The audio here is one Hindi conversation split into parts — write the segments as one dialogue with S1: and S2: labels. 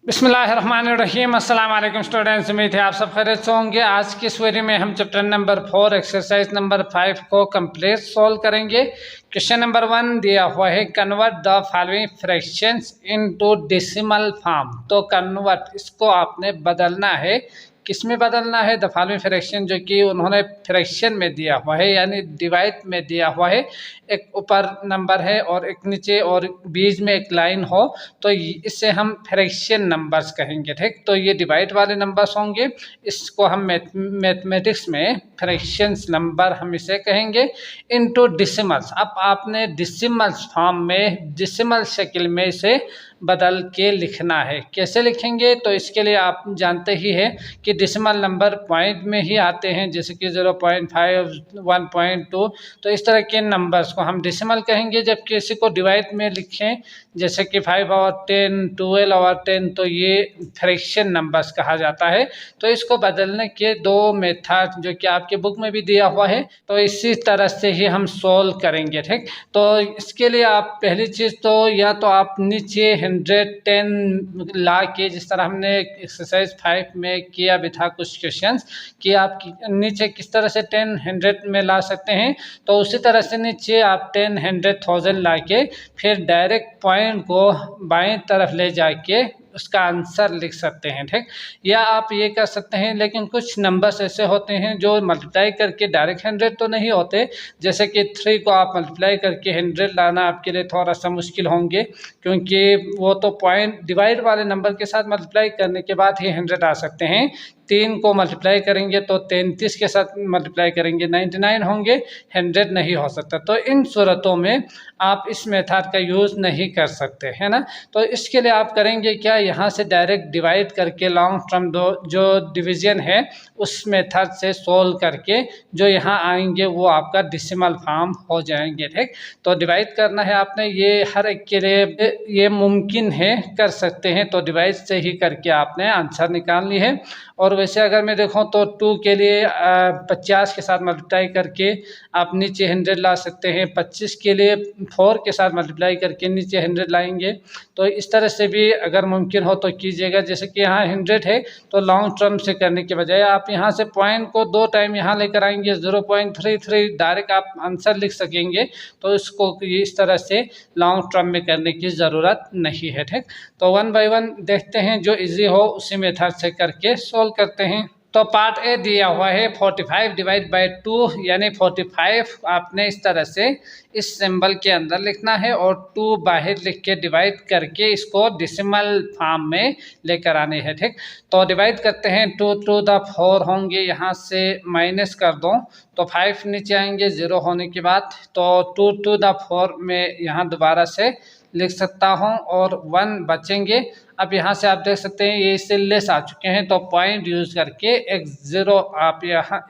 S1: बिस्मिल्लाहिर्रहमानिर्रहीम। अस्सलाम वालेकुम स्टूडेंट्स, उम्मीद है आप सब खैरियत से होंगे। आज की इस वीडियो में हम चैप्टर नंबर 4 एक्सरसाइज नंबर 5 को कंप्लीट सॉल्व करेंगे। क्वेश्चन नंबर 1 दिया हुआ है, convert the following fractions into decimal form. तो कन्वर्ट, इसको आपने बदलना है। किस में बदलना है? द फॉलोइंग फ्रैक्शन, जो कि उन्होंने फ्रैक्शन में दिया हुआ है, यानी डिवाइड में दिया हुआ है। एक ऊपर नंबर है और एक नीचे और बीच में एक लाइन हो, तो इससे हम फ्रैक्शन नंबर्स कहेंगे। ठीक, तो ये डिवाइड वाले नंबर्स होंगे। इसको हम मैथमेटिक्स में फ्रैक्शंस नंबर हम इसे कहेंगे। इनटू डिसिमल्स, अब आपने डिसिमल्स फॉर्म में, डिसिमल शक्ल में इसे बदल के लिखना है। कैसे लिखेंगे? तो इसके लिए आप जानते ही हैं कि डिसिमल नंबर पॉइंट में ही आते हैं, जैसे कि 0.5, 1.2। तो इस तरह के नंबर्स को हम डिसिमल कहेंगे। जब किसी को डिवाइड में लिखें, जैसे कि 5/10, 12/10, तो ये फ्रैक्शन नंबर्स कहा जाता है। तो इसको बदलने के दो मेथड जो कि आपके बुक में भी दिया हुआ है, तो इसी तरह से ही हम सोल्व करेंगे। ठीक, तो इसके लिए आप पहली चीज़ तो या तो आप नीचे 110 ला के, जिस तरह हमने एक्सरसाइज 5 में किया भी था कुछ क्वेश्चंस, कि आप नीचे किस तरह से 10 100 में ला सकते हैं, तो उसी तरह से नीचे आप 10 100,000 ला के फिर डायरेक्ट पॉइंट को बाएं तरफ ले जाके उसका आंसर लिख सकते हैं। ठीक, या आप ये कर सकते हैं, लेकिन कुछ नंबर्स ऐसे होते हैं जो मल्टीप्लाई करके डायरेक्ट 100 तो नहीं होते। जैसे कि 3 को आप मल्टीप्लाई करके 100 लाना आपके लिए थोड़ा सा मुश्किल होंगे, क्योंकि वो तो पॉइंट डिवाइड वाले नंबर के साथ मल्टीप्लाई करने के बाद ही 100 आ सकते हैं। 3 को मल्टीप्लाई करेंगे तो 33 के साथ मल्टीप्लाई करेंगे 99 होंगे, 100 नहीं हो सकता। तो इन सूरतों में आप इस मेथड का यूज़ नहीं कर सकते, है ना। तो इसके लिए आप करेंगे क्या, यहाँ से डायरेक्ट डिवाइड करके लॉन्ग टर्म जो डिवीजन है उस मेथड से सोल्व करके जो यहाँ आएंगे वो आपका डिसिमल फॉर्म हो जाएंगे। ठीक, तो डिवाइड करना है आपने, ये हर एक के लिए ये मुमकिन है, कर सकते हैं। तो डिवाइड से ही करके आपने आंसर निकालनी है। और वैसे अगर मैं देखूं तो 2 के लिए 50 के साथ मल्टीप्लाई करके आप नीचे 100 ला सकते हैं। 25 के लिए 4 के साथ मल्टीप्लाई करके नीचे 100 लाएंगे। तो इस तरह से भी अगर मुमकिन हो तो कीजिएगा। जैसे कि यहाँ 100 है, तो लॉन्ग टर्म से करने के बजाय आप यहाँ से पॉइंट को 2 टाइम यहाँ लेकर आएंगे, 0.33 डायरेक्ट आप आंसर लिख सकेंगे। तो इसको इस तरह से लॉन्ग टर्म में करने की ज़रूरत नहीं है। ठीक, तो 1 बाय 1 देखते हैं, जो इजी हो उसी मेथड से करके सोल्व करते हैं। तो पार्ट ए दिया हुआ है 45 डिवाइड बाई 2, यानी 45 आपने इस तरह से इस सिंबल के अंदर लिखना है और 2 बाहर लिख के डिवाइड करके इसको डिसिमल फॉर्म में लेकर आने हैं। ठीक, तो डिवाइड करते हैं। 2 टू द 4 होंगे, यहाँ से माइनस कर दो तो 5 नीचे आएंगे 0 होने के बाद। तो 2 टू द 4 में यहाँ दोबारा से लिख सकता हूँ और 1 बचेंगे। अब यहाँ से आप देख सकते हैं ये इससे लेस आ चुके हैं, तो पॉइंट यूज़ करके एक 0 आप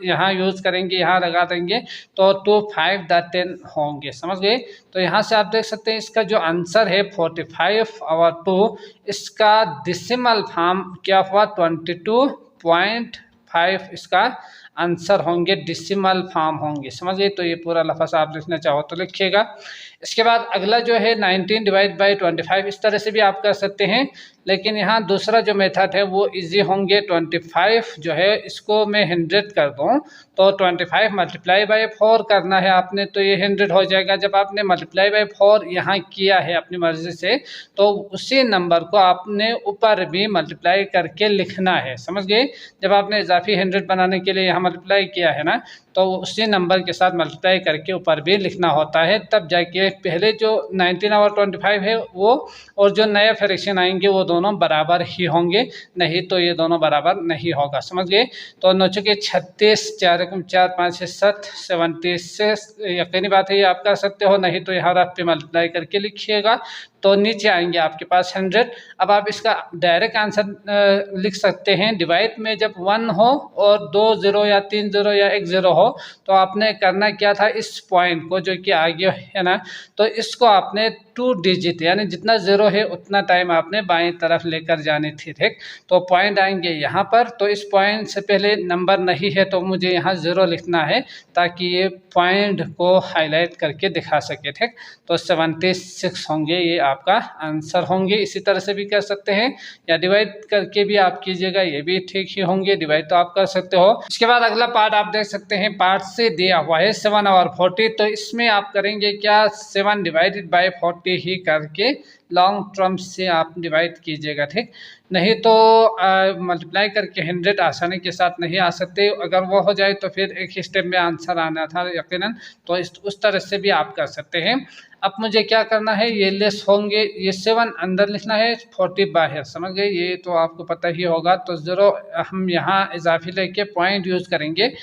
S1: यहाँ यूज़ करेंगे, यहाँ लगा देंगे, तो 2 5 10 होंगे। समझ गए? तो यहाँ से आप देख सकते हैं इसका जो आंसर है 45/2, इसका डिसिमल फॉर्म क्या हुआ, 22.5 इसका आंसर होंगे, डिसिमल फॉर्म होंगे। समझ गए? तो ये पूरा लफ्ज़ आप लिखना चाहो तो लिखिएगा। इसके बाद अगला जो है 19 डिवाइड बाई 25, इस तरह से भी आप कर सकते हैं, लेकिन यहाँ दूसरा जो मेथड है वो इजी होंगे। 25 जो है इसको मैं 100 कर दूँ तो 25 मल्टीप्लाई बाई 4 करना है आपने, तो ये 100 हो जाएगा। जब आपने मल्टीप्लाई बाई 4 यहाँ किया है अपनी मर्ज़ी से, तो उसी नंबर को आपने ऊपर भी मल्टीप्लाई करके लिखना है। समझ गए? जब आपने इजाफी 100 बनाने के लिए यहाँ मल्टीप्लाई किया है ना, तो उसी नंबर के साथ मल्टीप्लाई करके ऊपर भी लिखना होता है, तब जाके पहले जो 19/25 है वो और जो नए फ्रैक्शन आएंगे वो दोनों बराबर ही होंगे, नहीं तो ये दोनों बराबर नहीं होगा। समझ गए? तो 9 के 36, 4 4 5 7 76 से यकीनी बात है ये आप कर सकते हो, नहीं तो यहाँ रफ पे मल्टीप्लाई करके लिखिएगा तो नीचे आएंगे आपके पास 100। अब आप इसका डायरेक्ट आंसर लिख सकते हैं। डिवाइड में जब 1 हो और 2 0 या 3 0 या 1 0 हो, तो आपने करना क्या था, इस पॉइंट को जो कि आगे है ना, तो इसको आपने 2 डिजिट, यानी जितना ज़ीरो है उतना टाइम आपने बाएं तरफ लेकर जानी थी, ठीक। तो पॉइंट आएंगे यहाँ पर, तो इस पॉइंट से पहले नंबर नहीं है तो मुझे यहाँ 0 लिखना है ताकि ये पॉइंट को हाईलाइट करके दिखा सके, ठीक। तो 76 होंगे, ये आपका आंसर होंगे। इसी तरह से भी कर सकते हैं या डिवाइड करके भी आप कीजिएगा, ये भी ठीक ही होंगे। डिवाइड तो आप कर सकते हो। इसके बाद अगला पार्ट आप देख सकते हैं, पार्ट से दिया हुआ है 7 और 40। तो इसमें आप करेंगे क्या, 7 डिवाइडेड बाय 40 ही करके लॉन्ग टर्म से आप डिवाइड कीजिएगा, ठीक। नहीं तो मल्टीप्लाई करके 100 आसानी के साथ नहीं आ सकते। अगर वो हो जाए तो फिर एक ही स्टेप में आंसर आना था यकीनन, तो उस तरह से भी आप कर सकते हैं। अब मुझे क्या करना है, ये लेस होंगे, ये 7 अंदर लिखना है, 40 बाहर, समझ गए, ये तो आपको पता ही होगा। तो 0 हम यहाँ इजाफी लेके पॉइंट यूज़ करेंगे,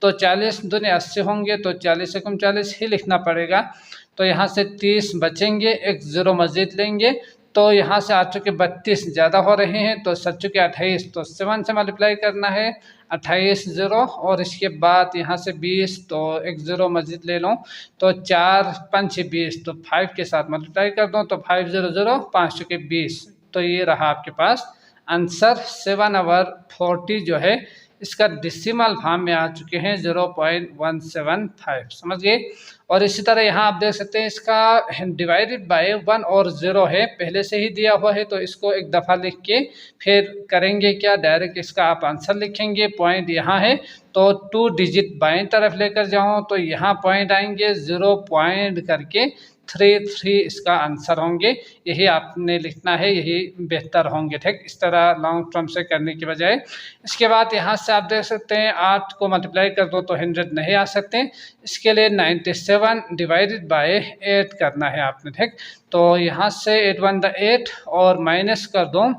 S1: तो 40 दूनी 80 होंगे, तो 40 से 40 ही लिखना पड़ेगा। तो यहाँ से 30 बचेंगे, एक 0 मज़ीद लेंगे, तो यहाँ से आ चुके 32 ज़्यादा हो रहे हैं, तो सच चुके 28, तो 7 से मल्टीप्लाई करना है, 28 0, और इसके बाद यहाँ से 20, तो एक 0 मज़ीद ले लो, तो 4 5 20, तो 5 के साथ मल्टीप्लाई कर दो, तो 5 0 0, 5 चुके 20। तो ये रहा आपके पास आंसर। 7 और 40 जो है इसका डेसिमल फॉर्म में आ चुके हैं 0.175, समझ गए। और इसी तरह यहाँ आप देख सकते हैं, इसका डिवाइडेड बाय 1 और 0 है, पहले से ही दिया हुआ है, तो इसको एक दफ़ा लिख के फिर करेंगे क्या, डायरेक्ट इसका आप आंसर लिखेंगे। पॉइंट यहाँ है तो 2 डिजिट बाएं तरफ लेकर जाऊँ तो यहाँ पॉइंट आएंगे, 0 पॉइंट करके 3 इसका आंसर होंगे। यही आपने लिखना है, यही बेहतर होंगे, ठीक। इस तरह लॉन्ग टर्म से करने की बजाय। इसके बाद यहाँ से आप देख सकते हैं, 8 को मल्टीप्लाई कर दो तो 100 नहीं आ सकते। इसके लिए 97 डिवाइडेड बाय 8 करना है आपने, ठीक। तो यहाँ से 8 1 8 और माइनस कर दो,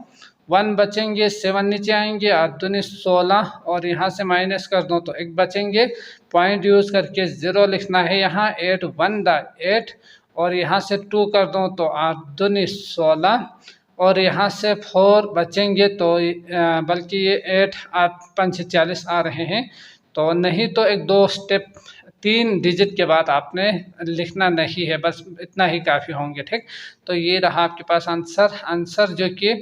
S1: 1 बचेंगे, 7 नीचे आएंगे, 8 दूनी 16, और यहाँ से माइनस कर दो तो 1 बचेंगे। पॉइंट यूज़ करके 0 लिखना है यहाँ, 8 1 8, और यहाँ से 2 कर दो तो 8 दूनी 16, और यहाँ से 4 बचेंगे, तो बल्कि ये 8 8 5 40 आ रहे हैं, तो नहीं तो एक 2 स्टेप 3 डिजिट के बाद आपने लिखना नहीं है, बस इतना ही काफ़ी होंगे, ठीक। तो ये रहा आपके पास आंसर जो कि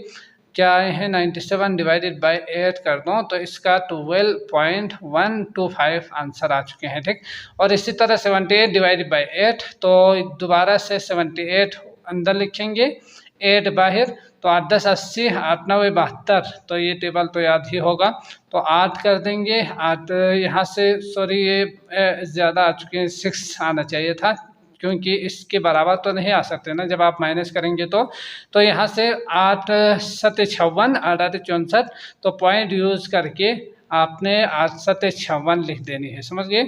S1: क्या है, 97 डिवाइडेड बाय 8 कर दो तो इसका 12.125 आंसर आ चुके हैं, ठीक। और इसी तरह 78 डिवाइडेड बाय 8, तो दोबारा से 78 अंदर लिखेंगे, 8 बाहर, तो 8 10 80, 8 9 72, तो ये टेबल तो याद ही होगा। तो 8 कर देंगे, 8 यहाँ से सॉरी ये ज़्यादा आ चुके हैं, 6 आना चाहिए था, क्योंकि इसके बराबर तो नहीं आ सकते ना जब आप माइनस करेंगे तो यहाँ से 8 7 56, 8 8 64, तो पॉइंट यूज़ करके आपने 8 7 56 लिख देनी है, समझ गए।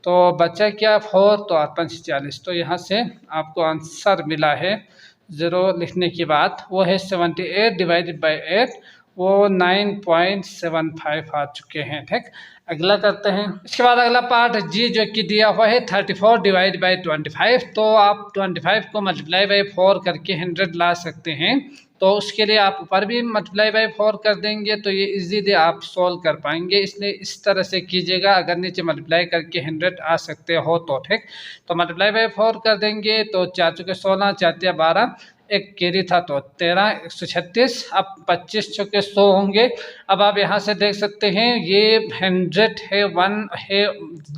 S1: तो बचा क्या, 4, तो 8 5 40, तो यहाँ से आपको आंसर मिला है 0 लिखने के बाद, वो है 78 डिवाइडेड बाय 8, वो 9.75 आ चुके हैं, ठीक। अगला करते हैं। इसके बाद अगला पार्ट जी जो कि दिया हुआ है 34 डिवाइड बाय 25, तो आप 25 को मल्टीप्लाई बाय 4 करके 100 ला सकते हैं। तो उसके लिए आप ऊपर भी मल्टीप्लाई बाय 4 कर देंगे तो ये इजीली आप सोल्व कर पाएंगे, इसलिए इस तरह से कीजिएगा। अगर नीचे मल्टीप्लाई करके 100 आ सकते हो तो, ठीक। तो मल्टीप्लाई बाय 4 कर देंगे तो 4 चुके 16, 4 12, एक कैरी था तो 13, 136, अब 25 चुके 100 होंगे। अब आप यहाँ से देख सकते हैं ये 100 है, 1 है,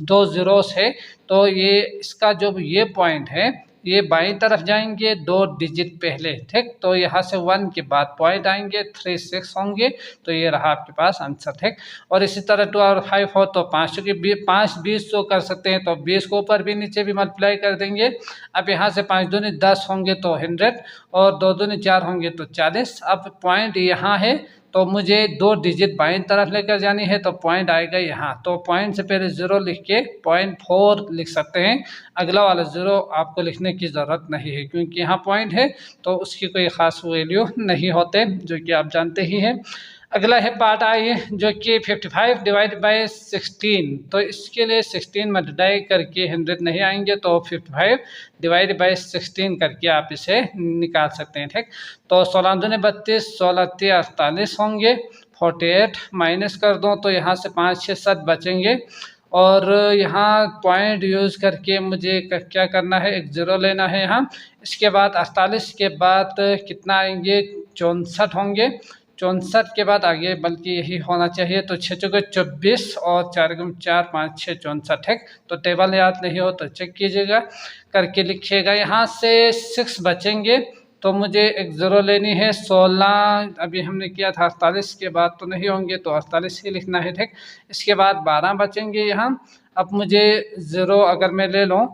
S1: 2 zeros है, तो ये इसका जो ये पॉइंट है ये बाईं तरफ जाएंगे 2 डिजिट पहले, ठीक। तो यहाँ से 1 के बाद पॉइंट आएंगे, 3 6 होंगे, तो ये रहा आपके पास आंसर, ठीक। और इसी तरह 2 और 5 हो तो 5 के 5 20 तो कर सकते हैं, तो 20 को ऊपर भी नीचे भी मल्टीप्लाई कर देंगे। अब यहाँ से 5 दूनी 10 होंगे तो 100, और 2 दूनी 4 होंगे तो 40। अब पॉइंट यहाँ है तो मुझे 2 डिजिट बाईं तरफ लेकर जानी है, तो पॉइंट आएगा यहाँ, तो पॉइंट से पहले 0 लिख के 0.4 लिख सकते हैं। अगला वाला 0 आपको लिखने की ज़रूरत नहीं है, क्योंकि यहाँ पॉइंट है तो उसकी कोई ख़ास वैल्यू नहीं होते, जो कि आप जानते ही हैं। अगला है पार्ट आई जो कि 55 डिवाइड बाय 16, तो इसके लिए 16 मल्टीप्लाई करके 100 नहीं आएंगे, तो 55 डिवाइड बाय 16 करके आप इसे निकाल सकते हैं, ठीक। तो 16 दूनी 32, 16 3 48 होंगे, 48 माइनस कर दो तो यहाँ से 5 6 7 बचेंगे, और यहाँ पॉइंट यूज़ करके मुझे क्या करना है, एक ज़ीरो लेना है यहाँ। इसके बाद 48 के बाद कितना आएंगे, 64 होंगे। 64 के बाद आगे बल्कि यही होना चाहिए, तो 6 चौके 24 और 4 गुम 4 5 6 64 है। तो टेबल याद नहीं हो तो चेक कीजिएगा, करके लिखिएगा। यहाँ से 6 बचेंगे तो मुझे एक ज़ीरो लेनी है। 16 अभी हमने किया था, 48 के बाद तो नहीं होंगे तो 48 ही लिखना है, ठीक। इसके बाद 12 बचेंगे यहाँ। अब मुझे ज़ीरो अगर मैं ले लूँ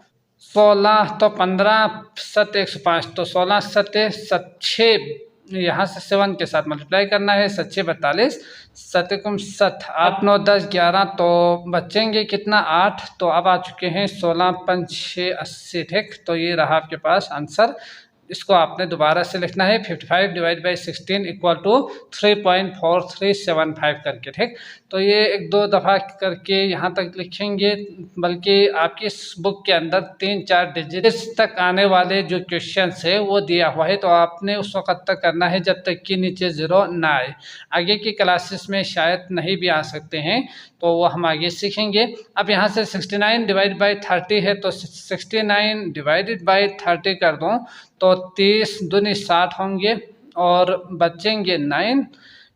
S1: 16 तो 15 7 105, तो 16 7 6 यहाँ से 7 के साथ मल्टीप्लाई करना है, 7 6 42 7 7 8 9 10 11, तो बचेंगे कितना 8। तो अब आ चुके हैं 16 5 6 80, ठीक। तो ये रहा आपके पास आंसर। इसको आपने दोबारा से लिखना है 55 डिवाइड बाई 16 इक्वल टू 3.4375 करके, ठीक। तो ये एक दो दफ़ा करके यहाँ तक लिखेंगे, बल्कि आपकी इस बुक के अंदर 3-4 डिजिट्स तक आने वाले जो क्वेश्चंस है वो दिया हुआ है, तो आपने उस वक्त तक करना है जब तक कि नीचे ज़ीरो ना आए। आगे की क्लासेस में शायद नहीं भी आ सकते हैं, तो वो हम आगे सीखेंगे। अब यहाँ से 69 डिवाइड बाई 30 है, तो 69 डिवाइडेड बाई 30 कर दूँ तो 30 दूनी 60 होंगे और बचेंगे 9।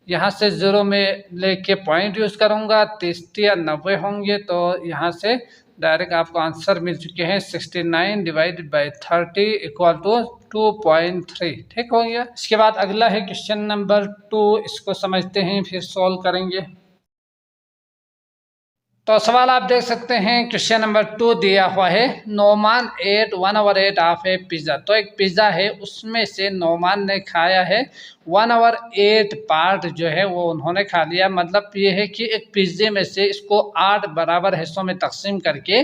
S1: यहाँ से ज़ीरो में लेके पॉइंट यूज़ करूँगा, 30 या 90 होंगे, तो यहाँ से डायरेक्ट आपको आंसर मिल चुके हैं 69 डिवाइडेड बाई 30 इक्वल टू 2.3, ठीक हो गया। इसके बाद अगला है क्वेश्चन नंबर 2, इसको समझते हैं फिर सॉल्व करेंगे। तो सवाल आप देख सकते हैं, क्वेश्चन नंबर 2 दिया हुआ है, Noman ate 1/8 of a pizza. तो एक पिज़्ज़ा है, उसमें से नोमान ने खाया है 1/8 पार्ट जो है वो उन्होंने खा लिया। मतलब ये है कि एक पिज़्ज़े में से इसको 8 बराबर हिस्सों में तकसीम करके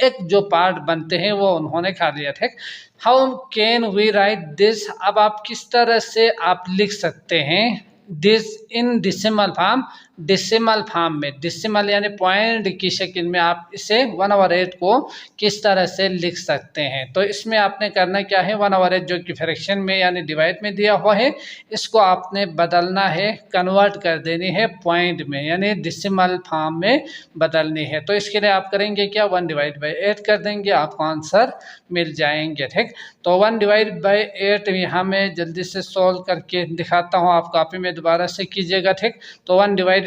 S1: एक जो पार्ट बनते हैं वो उन्होंने खा लिया, ठीक। How can we write this. अब आप किस तरह से आप लिख सकते हैं this in decimal form. Decimal form में, डेसिमल यानी पॉइंट की शक्ल में आप इसे 1/8 को किस तरह से लिख सकते हैं। तो इसमें आपने करना क्या है, 1/8 जो कि फ्रैक्शन में यानी डिवाइड में दिया हुआ है, इसको आपने बदलना है, कन्वर्ट कर देनी है पॉइंट में, यानी डेसिमल फॉर्म में बदलनी है। तो इसके लिए आप करेंगे क्या, 1/8 कर देंगे, आपको आंसर मिल जाएंगे, ठीक। तो 1/8 यहाँ मैं जल्दी से सॉल्व करके दिखाता हूँ, आप कॉपी में दोबारा से कीजिएगा, ठीक। तो 1/8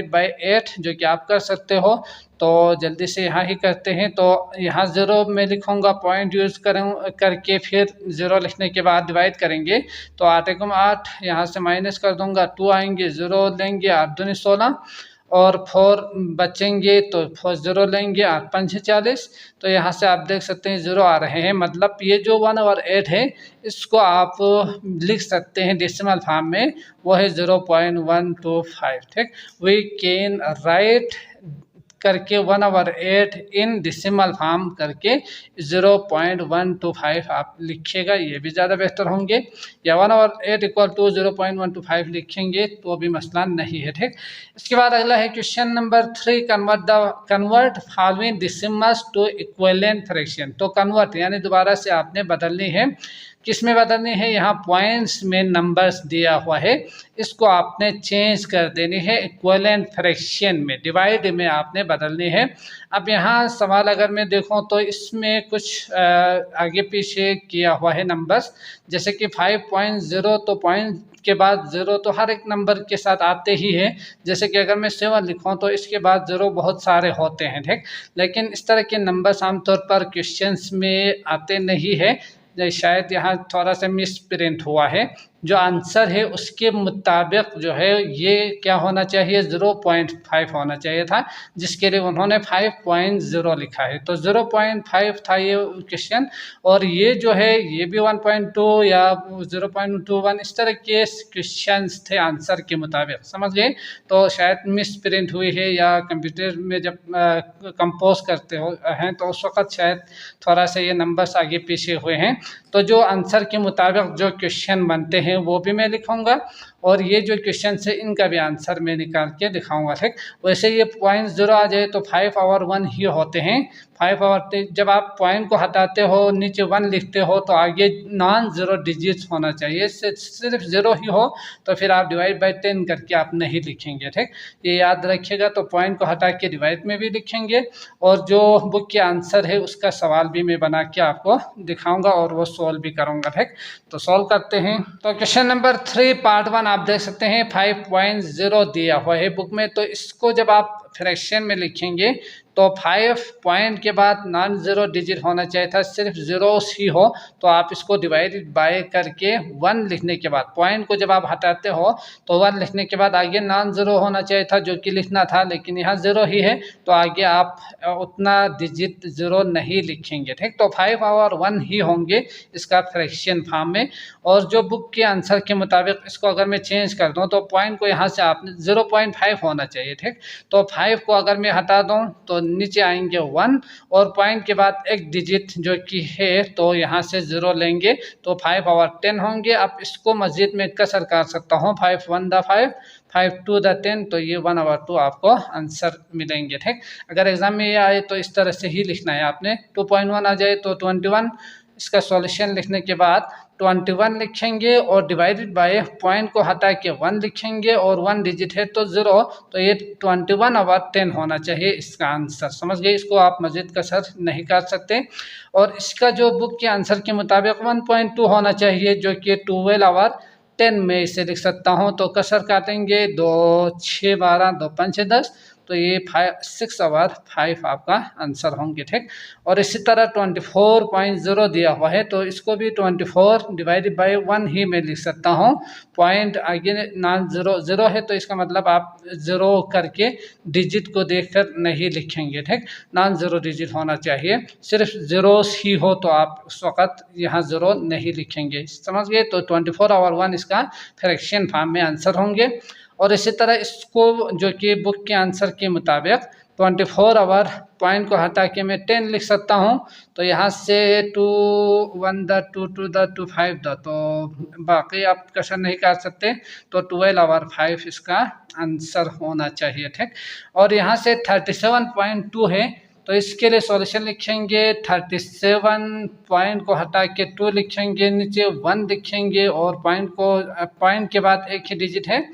S1: जो कि आप कर सकते हो, तो जल्दी से यहाँ ही करते हैं। तो यहाँ ज़ीरो में लिखूँगा, पॉइंट यूज़ करके फिर ज़ीरो लिखने के बाद डिवाइड करेंगे, तो 8 एकम 8 यहाँ से माइनस कर दूँगा, 2 आएंगे, ज़ीरो लेंगे, 8 दूनी 16 और 4 बचेंगे, तो 4 ज़ीरो लेंगे, 8 5 40। तो यहाँ से आप देख सकते हैं ज़ीरो आ रहे हैं, मतलब ये जो 1/8 है इसको आप लिख सकते हैं डेसिमल फॉर्म में, वो है 0.125, ठीक। वी कैन राइट करके 1/8 इन डेसिमल फॉर्म करके 0.125 आप लिखिएगा, ये भी ज़्यादा बेहतर होंगे, या 1/8 इक्वल टू 0.125 लिखेंगे तो भी मसला नहीं है, ठीक। इसके बाद अगला है question number 3, convert following decimals to equivalent fraction. तो कन्वर्ट यानी दोबारा से आपने बदलनी है, किस में बदलनी है, यहाँ पॉइंट्स में नंबर्स दिया हुआ है, इसको आपने चेंज कर देनी है इक्विवेलेंट फ्रैक्शन में, डिवाइड में आपने बदलनी है। अब यहाँ सवाल अगर मैं देखूँ तो इसमें कुछ आगे पीछे किया हुआ है नंबर्स, जैसे कि 5.0, तो पॉइंट के बाद ज़ीरो तो हर एक नंबर के साथ आते ही है। जैसे कि अगर मैं 7 लिखूँ तो इसके बाद ज़ीरो बहुत सारे होते हैं, ठीक। लेकिन इस तरह के नंबर्स आमतौर पर क्वेश्चंस में आते नहीं है, शायद यहाँ थोड़ा सा मिस प्रिंट हुआ है। जो आंसर है उसके मुताबिक जो है ये क्या होना चाहिए, 0.5 होना चाहिए था, जिसके लिए उन्होंने 5.0 लिखा है। तो 0.5 था ये क्वेश्चन, और ये जो है ये भी 1.2 या 0.21 इस तरह के क्वेश्चंस थे आंसर के मुताबिक, समझ गए। तो शायद मिस प्रिंट हुई है, या कंप्यूटर में जब कंपोज करते हो हैं तो उस वक्त शायद थोड़ा सा ये नंबर्स आगे पीछे हुए हैं। तो जो आंसर के मुताबिक जो क्वेश्चन बनते हैं वो भी मैं लिखूंगा, और ये जो क्वेश्चन है इनका भी आंसर मैं निकाल के दिखाऊंगा, ठीक। वैसे ये पॉइंट 0 आ जाए तो 5 और 1 ही होते हैं। 5 और जब आप पॉइंट को हटाते हो नीचे 1 लिखते हो तो आगे नॉन ज़ीरो डिजिट्स होना चाहिए, सिर्फ 0 ही हो तो फिर आप डिवाइड बाई 10 करके आप नहीं लिखेंगे, ठीक। ये याद रखिएगा। तो पॉइंट को हटा के डिवाइड में भी लिखेंगे और जो बुक के आंसर है उसका सवाल भी मैं बना के आपको दिखाऊंगा और वो सॉल्व भी करूंगा, ठीक। तो सॉल्व करते हैं। तो क्वेश्चन नंबर 3 पार्ट 1 आप देख सकते हैं 5.0 दिया हुआ है बुक में। तो इसको जब आप फ्रैक्शन में लिखेंगे तो 5 पॉइंट के बाद नॉन ज़ीरो डिजिट होना चाहिए था, सिर्फ ज़ीरोस ही हो। तो आप इसको डिवाइडेड बाय करके 1 लिखने के बाद पॉइंट को जब आप हटाते हो तो 1 लिखने के बाद आगे नॉन ज़ीरो होना चाहिए था जो कि लिखना था, लेकिन यहाँ 0 ही है तो आगे आप उतना डिजिट 0 नहीं लिखेंगे, ठीक। तो 5 और 1 ही होंगे इसका फ्रैक्शन फॉर्म में। और जो बुक के आंसर के मुताबिक इसको अगर मैं चेंज कर दूँ तो पॉइंट को यहाँ से आपने 0.5 होना चाहिए, ठीक। तो 5 को अगर मैं हटा दूँ तो नीचे आएंगे 1 और पॉइंट के बाद एक डिजिट जो कि है तो यहाँ से 0 लेंगे तो 5 और 10 होंगे। अब इसको मस्जिद में कसर कर सकता हूँ, 5 1 द 5, 5 2 द 10, तो ये 1 और 2 आपको आंसर मिलेंगे, ठीक। अगर एग्जाम में ये आए तो इस तरह से ही लिखना है आपने। 2.1 आ जाए तो 21, इसका सॉल्यूशन लिखने के बाद 21 लिखेंगे और डिवाइडेड बाय पॉइंट को हटा के 1 लिखेंगे और 1 डिजिट है तो 0, तो ये 21 और 10 होना चाहिए इसका आंसर। समझ गए, इसको आप मजीद कसर नहीं कर सकते। और इसका जो बुक के आंसर के मुताबिक 1.2 होना चाहिए जो कि 12 और 10 में इसे लिख सकता हूँ। तो कसर काटेंगे 2 6 12 2 5 10, तो ये 6 और 5 आपका आंसर होंगे, ठीक। और इसी तरह 24.0 दिया हुआ है तो इसको भी 24 डिवाइडेड बाय 1 ही मैं लिख सकता हूँ। पॉइंट आगे नॉन ज़ीरो है तो इसका मतलब आप 0 करके डिजिट को देखकर नहीं लिखेंगे, ठीक। नॉन ज़ीरो डिजिट होना चाहिए, सिर्फ ज़ीरोस ही हो तो आप उस वक़्त यहाँ 0 नहीं लिखेंगे। समझ गए। तो 24 और 1 इसका फ्रैक्शन फॉर्म में आंसर होंगे। और इसी तरह इसको जो कि बुक के आंसर के मुताबिक 24 और पॉइंट को हटा के मैं 10 लिख सकता हूँ। तो यहाँ से 2 1 द 2 2 द 2 5 द, तो बाकी आप कसर नहीं कर सकते। तो 12 और 5 इसका आंसर होना चाहिए, ठीक। और यहाँ से 37.2 है तो इसके लिए सॉल्यूशन लिखेंगे 37 पॉइंट को हटा के 2 लिखेंगे, नीचे 1 लिखेंगे और पॉइंट के बाद एक ही डिजिट है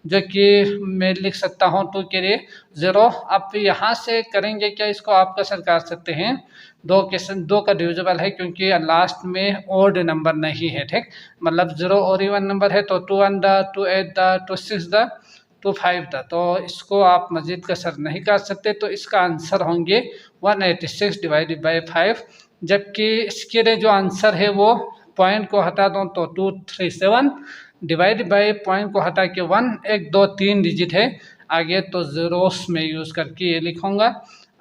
S1: जो कि मैं लिख सकता हूँ 2 के लिए 0। अब यहाँ से करेंगे क्या, इसको आप कसर कर सकते हैं, 2 का डिविजिबल है क्योंकि लास्ट में ओड नंबर नहीं है, ठीक। मतलब 0 और इवन नंबर है तो 2 1 द 2 8 द 2 6 द 2 5 द, तो इसको आप मजीद कसर नहीं कर सकते। तो इसका आंसर होंगे 186 डिवाइडेड बाई 5। जबकि इसके लिए जो आंसर है वो पॉइंट को हटा दूँ तो 237 डिवाइड बाय पॉइंट को हटा के 1 1 2 3 डिजिट है आगे तो ज़ीरोस में यूज़ करके ये लिखूँगा।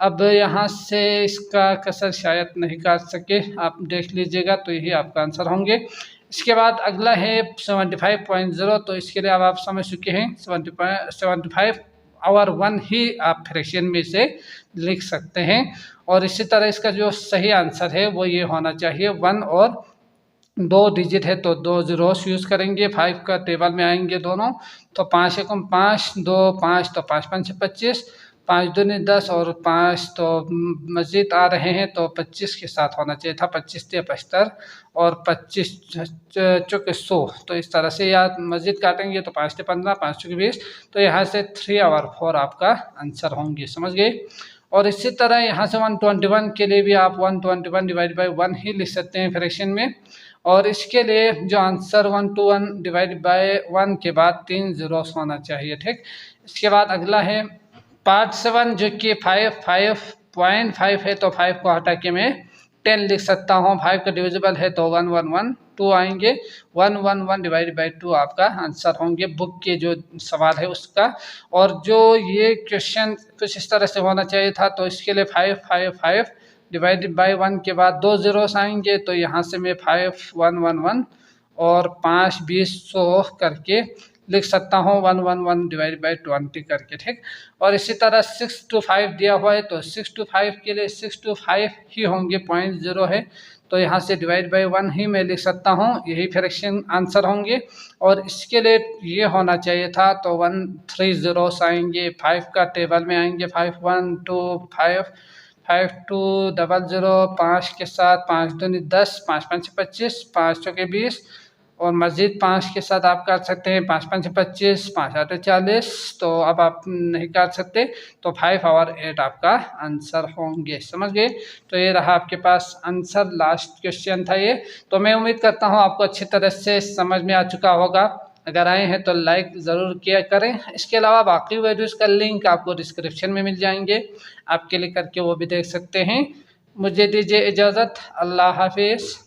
S1: अब यहाँ से इसका कसर शायद नहीं कर सके, आप देख लीजिएगा। तो यही आपका आंसर होंगे। इसके बाद अगला है 75.0, तो इसके लिए अब आप समझ चुके हैं 75 और 1 ही आप फ्रैक्शन में से लिख सकते हैं। और इसी तरह इसका जो सही आंसर है वो ये होना चाहिए 1 और 2 डिजिट है तो 2 ज़ीरोस यूज़ करेंगे। 5 का टेबल में आएंगे दोनों, तो 5 एकम 5 2 5 तो 5 5 25, 5 दूनी 10 और 5 तो मस्जिद आ रहे हैं तो 25 के साथ होना चाहिए था, 25 से 75 और 25 चौके 100। तो इस तरह से या मस्जिद काटेंगे तो 5 से 15 5 चौके 20, तो यहाँ से 3 और 4 आपका आंसर होंगे। समझ गए। और इसी तरह यहाँ से 121 के लिए भी आप 121 डिवाइड बाई 1 ही लिख सकते हैं फ्रैक्शन में। और इसके लिए जो आंसर 1 to 1 डिवाइड बाय 1 के बाद 3 ज़ीरोस होना चाहिए, ठीक। इसके बाद अगला है पार्ट 7 जो कि 5.5 है तो 5 को हटा के मैं 10 लिख सकता हूँ। 5 का डिविजिबल है तो 1 1 1 2 आएंगे, 1 1 1 डिवाइड बाई 2 आपका आंसर होंगे बुक के जो सवाल है उसका। और जो ये क्वेश्चन कुछ इस तरह से होना चाहिए था तो इसके लिए 5 5 5 डिवाइडेड बाई 1 के बाद 2 ज़ीरोस आएंगे, तो यहाँ से मैं 5 1 1 1 और 5 20 100 करके लिख सकता हूँ 1 1 1 डिवाइड बाई 20 करके, ठीक। और इसी तरह 6 to 5 दिया हुआ है तो 6 to 5 के लिए 6 to 5 ही होंगे, 0.0 है तो यहाँ से डिवाइड बाई 1 ही मैं लिख सकता हूँ, यही फ्रैक्शन आंसर होंगे। और इसके लिए ये होना चाहिए था, तो 1 3 ज़ीरोस आएंगे, 5 का टेबल में आएंगे, 5 1 2 5 5 2 00, 5 के साथ 5 दूनी 10, 5 5 25, 5 चौके 20 और मज़ीद 5 के साथ आप काट सकते हैं, 5 5 25, 5 8 40। तो अब आप नहीं काट सकते, तो 5 और 8 आपका आंसर होंगे। समझ गए? तो ये रहा आपके पास आंसर, लास्ट क्वेश्चन था ये। तो मैं उम्मीद करता हूँ आपको अच्छी तरह से समझ में आ चुका होगा। अगर आए हैं तो लाइक ज़रूर किया करें। इसके अलावा बाकी वीडियोज़ का लिंक आपको डिस्क्रिप्शन में मिल जाएंगे, आप क्लिक करके वो भी देख सकते हैं। मुझे दीजिए इजाज़त, अल्लाह हाफिज़।